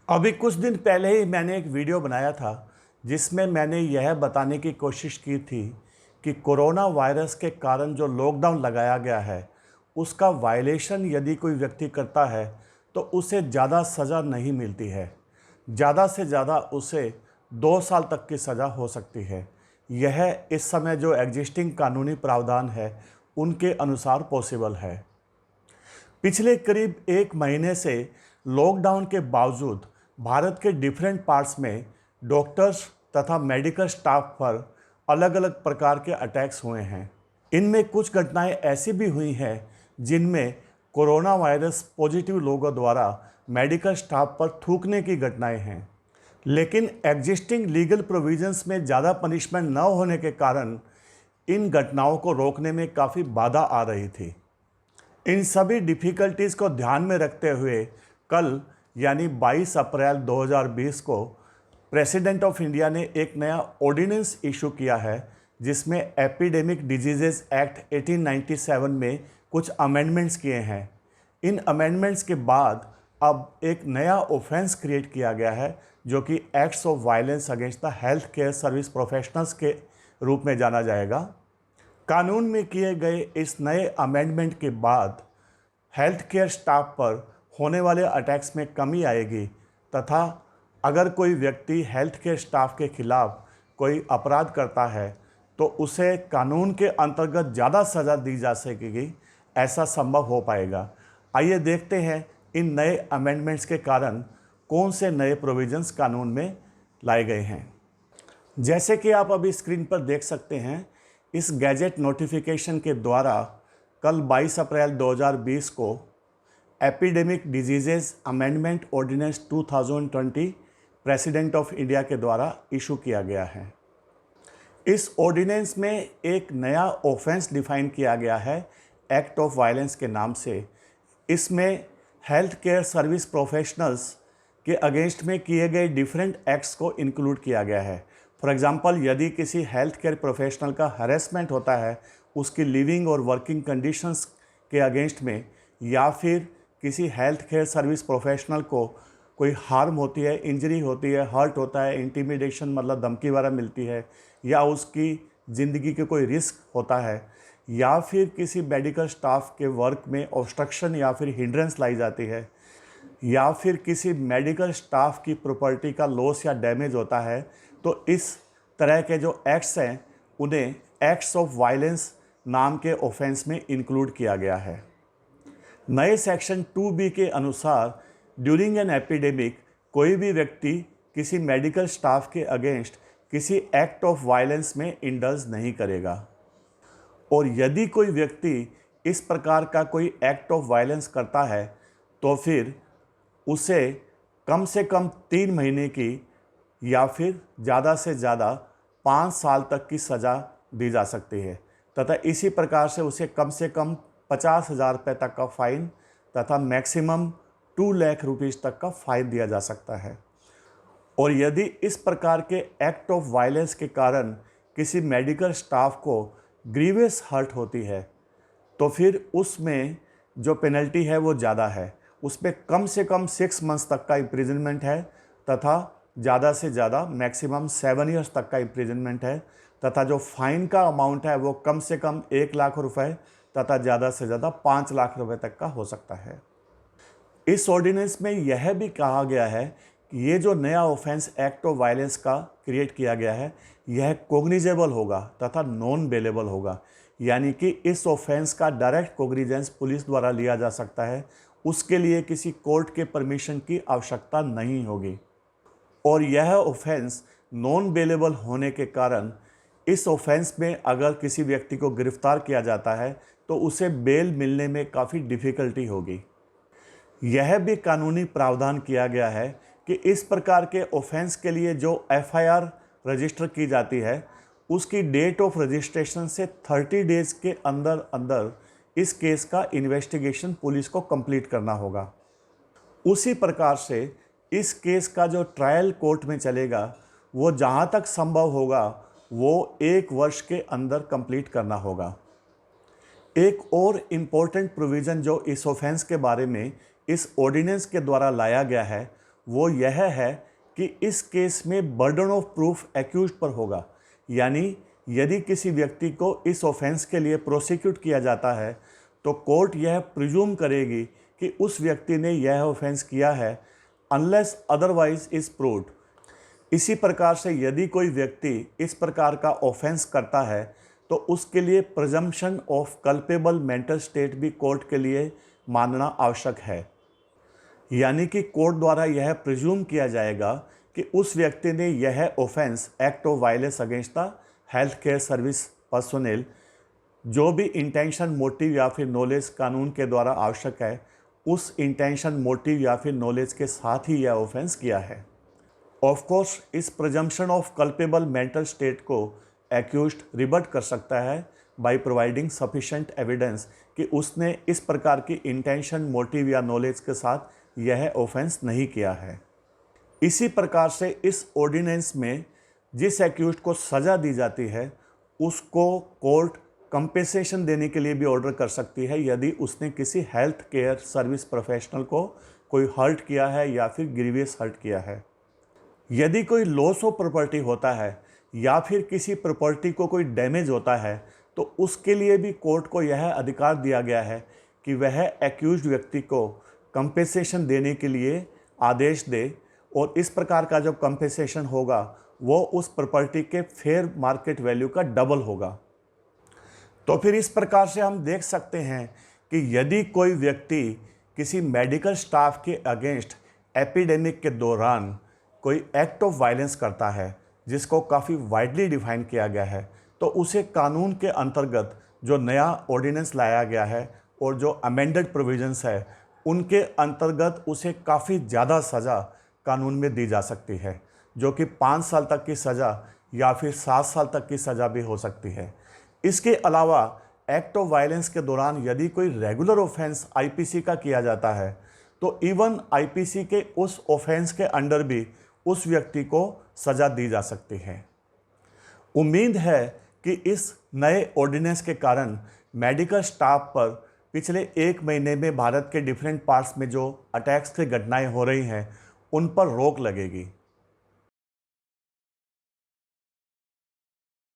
अभी कुछ दिन पहले ही मैंने एक वीडियो बनाया था जिसमें मैंने यह बताने की कोशिश की थी कि कोरोना वायरस के कारण जो लॉकडाउन लगाया गया है उसका वायलेशन यदि कोई व्यक्ति करता है तो उसे ज़्यादा सज़ा नहीं मिलती है। ज़्यादा से ज़्यादा उसे 2 साल तक की सज़ा हो सकती है। यह इस समय जो एग्जिस्टिंग कानूनी प्रावधान है उनके अनुसार पॉसिबल है। पिछले करीब एक महीने से लॉकडाउन के बावजूद भारत के डिफरेंट पार्ट्स में डॉक्टर्स तथा मेडिकल स्टाफ पर अलग अलग प्रकार के अटैक्स हुए हैं। इनमें कुछ घटनाएं ऐसी भी हुई हैं जिनमें कोरोना वायरस पॉजिटिव लोगों द्वारा मेडिकल स्टाफ पर थूकने की घटनाएं हैं। लेकिन एग्जिस्टिंग लीगल प्रोविजंस में ज़्यादा पनिशमेंट न होने के कारण इन घटनाओं को रोकने में काफ़ी बाधा आ रही थी। इन सभी डिफ़िकल्टीज़ को ध्यान में रखते हुए कल यानी 22 अप्रैल 2020 को प्रेसिडेंट ऑफ इंडिया ने एक नया ऑर्डिनेंस इशू किया है जिसमें एपिडेमिक डिजीज़ेज़ एक्ट 1897 में कुछ अमेंडमेंट्स किए हैं। इन अमेंडमेंट्स के बाद अब एक नया ऑफेंस क्रिएट किया गया है जो कि acts of violence against the health care service professionals के रूप में जाना जाएगा। कानून में किए गए इस नए अमेंडमेंट के बाद हेल्थ केयर स्टाफ पर होने वाले अटैक्स में कमी आएगी तथा अगर कोई व्यक्ति हेल्थ केयर स्टाफ के खिलाफ कोई अपराध करता है तो उसे कानून के अंतर्गत ज़्यादा सज़ा दी जा सकेगी, ऐसा संभव हो पाएगा। आइए देखते हैं इन नए अमेंडमेंट्स के कारण कौन से नए प्रोविजंस कानून में लाए गए हैं। जैसे कि आप अभी स्क्रीन पर देख सकते हैं, इस गैजेट नोटिफिकेशन के द्वारा कल 22 अप्रैल 2020 को epidemic diseases amendment ordinance 2020 president of India के द्वारा इशू किया गया है। इस ऑर्डिनेंस में एक नया ऑफेंस डिफाइन किया गया है एक्ट ऑफ वायलेंस के नाम से। इसमें हेल्थ केयर सर्विस प्रोफेशनल्स के अगेंस्ट में किए गए डिफरेंट एक्ट्स को इंक्लूड किया गया है। फॉर एग्जांपल, यदि किसी हेल्थ केयर प्रोफेशनल का हरेसमेंट होता है उसकी लिविंग और वर्किंग कंडीशंस के अगेंस्ट में, या फिर किसी हेल्थ केयर सर्विस प्रोफेशनल को कोई हार्म होती है, इंजरी होती है, हर्ट होता है, इंटिमिडेशन मतलब धमकी वगैरह मिलती है, या उसकी ज़िंदगी के कोई रिस्क होता है, या फिर किसी मेडिकल स्टाफ के वर्क में ऑब्स्ट्रक्शन या फिर हिंड्रेंस लाई जाती है, या फिर किसी मेडिकल स्टाफ की प्रॉपर्टी का लॉस या डैमेज होता है, तो इस तरह के जो एक्ट्स हैं उन्हें एक्ट्स ऑफ वायलेंस नाम के ऑफेंस में इंक्लूड किया गया है। नए सेक्शन 2B के अनुसार ड्यूरिंग एन एपिडेमिक कोई भी व्यक्ति किसी मेडिकल स्टाफ के अगेंस्ट किसी एक्ट ऑफ वायलेंस में इंडल्ज नहीं करेगा, और यदि कोई व्यक्ति इस प्रकार का कोई एक्ट ऑफ वायलेंस करता है तो फिर उसे कम से कम 3 महीने की या फिर ज़्यादा से ज़्यादा 5 साल तक की सज़ा दी जा सकती है तथा इसी प्रकार से कम 50,000 रुपये तक का फ़ाइन तथा मैक्सिमम 2 लाख रुपीज़ तक का फ़ाइन दिया जा सकता है। और यदि इस प्रकार के एक्ट ऑफ वायलेंस के कारण किसी मेडिकल स्टाफ को ग्रीवियस हर्ट होती है तो फिर उसमें जो पेनल्टी है वो ज़्यादा है। उसमें कम से कम 6 मंथ्स तक का इम्प्रिजनमेंट है तथा ज़्यादा से ज़्यादा मैक्सिमम 7 ईयर्स तक का इम्प्रिजनमेंट है तथा जो फ़ाइन का अमाउंट है वो कम से कम 1 लाख रुपए तथा ज़्यादा से ज़्यादा 5 लाख रुपए तक का हो सकता है। इस ऑर्डिनेंस में यह भी कहा गया है कि ये जो नया ऑफेंस एक्ट ऑफ वायलेंस का क्रिएट किया गया है यह कोग्निजेबल होगा तथा नॉन बेलेबल होगा, यानी कि इस ऑफेंस का डायरेक्ट कोग्निजेंस पुलिस द्वारा लिया जा सकता है। उसके लिए किसी कोर्ट के परमिशन की आवश्यकता नहीं होगी। और यह ऑफेंस नॉन बेलेबल होने के कारण इस ऑफेंस में अगर किसी व्यक्ति को गिरफ्तार किया जाता है तो उसे बेल मिलने में काफ़ी डिफ़िकल्टी होगी। यह भी कानूनी प्रावधान किया गया है कि इस प्रकार के ऑफेंस के लिए जो FIR रजिस्टर की जाती है उसकी डेट ऑफ रजिस्ट्रेशन से 30 डेज़ के अंदर अंदर इस केस का इन्वेस्टिगेशन पुलिस को कंप्लीट करना होगा। उसी प्रकार से इस केस का जो ट्रायल कोर्ट में चलेगा वो जहाँ तक संभव होगा वो 1 वर्ष के अंदर कंप्लीट करना होगा। एक और इम्पोर्टेंट प्रोविज़न जो इस ऑफेंस के बारे में इस ऑर्डिनेंस के द्वारा लाया गया है वो यह है कि इस केस में बर्डन ऑफ प्रूफ एक्यूज्ड पर होगा। यानी यदि किसी व्यक्ति को इस ऑफेंस के लिए प्रोसिक्यूट किया जाता है तो कोर्ट यह प्रिज्यूम करेगी कि उस व्यक्ति ने यह ऑफेंस किया है अनलेस अदरवाइज इज प्रूव्ड। इसी प्रकार से यदि कोई व्यक्ति इस प्रकार का ऑफेंस करता है तो उसके लिए presumption of culpable mental state भी कोर्ट के लिए मानना आवश्यक है। यानी कि कोर्ट द्वारा यह प्रिज्यूम किया जाएगा कि उस व्यक्ति ने यह offence act of violence against the health care service personnel जो भी इंटेंशन मोटिव या फिर नॉलेज कानून के द्वारा आवश्यक है उस इंटेंशन मोटिव या फिर नॉलेज के साथ ही यह ऑफेंस किया है। ऑफ कोर्स इस presumption of culpable mental state को एक्यूज्ड रिबट कर सकता है बाय प्रोवाइडिंग सफिशिएंट एविडेंस कि उसने इस प्रकार की इंटेंशन मोटिव या नॉलेज के साथ यह ऑफेंस नहीं किया है। इसी प्रकार से इस ऑर्डिनेंस में जिस एक्यूज्ड को सज़ा दी जाती है उसको कोर्ट कंपेंसेशन देने के लिए भी ऑर्डर कर सकती है यदि उसने किसी हेल्थ केयर सर्विस प्रोफेशनल को कोई हर्ट किया है या फिर ग्रीवियस हर्ट किया है। यदि कोई लॉस ऑफ प्रॉपर्टी होता है या फिर किसी प्रॉपर्टी को कोई डैमेज होता है तो उसके लिए भी कोर्ट को यह अधिकार दिया गया है कि वह एक्यूज्ड व्यक्ति को कंपेंसेशन देने के लिए आदेश दे और इस प्रकार का जो कंपेंसेशन होगा वो उस प्रॉपर्टी के फेयर मार्केट वैल्यू का डबल होगा। तो फिर इस प्रकार से हम देख सकते हैं कि यदि कोई व्यक्ति किसी मेडिकल स्टाफ के अगेंस्ट एपिडेमिक के दौरान कोई एक्ट ऑफ वायलेंस करता है जिसको काफ़ी वाइडली डिफाइन किया गया है तो उसे कानून के अंतर्गत जो नया ऑर्डिनेंस लाया गया है और जो अमेंडेड प्रोविजंस है उनके अंतर्गत उसे काफ़ी ज़्यादा सज़ा कानून में दी जा सकती है जो कि 5 साल तक की सज़ा या फिर 7 साल तक की सज़ा भी हो सकती है। इसके अलावा एक्ट ऑफ वायलेंस के दौरान यदि कोई रेगुलर ऑफेंस आईपीसी का किया जाता है तो इवन आईपीसी के उस ऑफेंस के अंडर भी उस व्यक्ति को सज़ा दी जा सकती है। उम्मीद है कि इस नए ऑर्डिनेंस के कारण मेडिकल स्टाफ पर पिछले 1 महीने में भारत के डिफरेंट पार्ट्स में जो अटैक्स की घटनाएं हो रही हैं उन पर रोक लगेगी।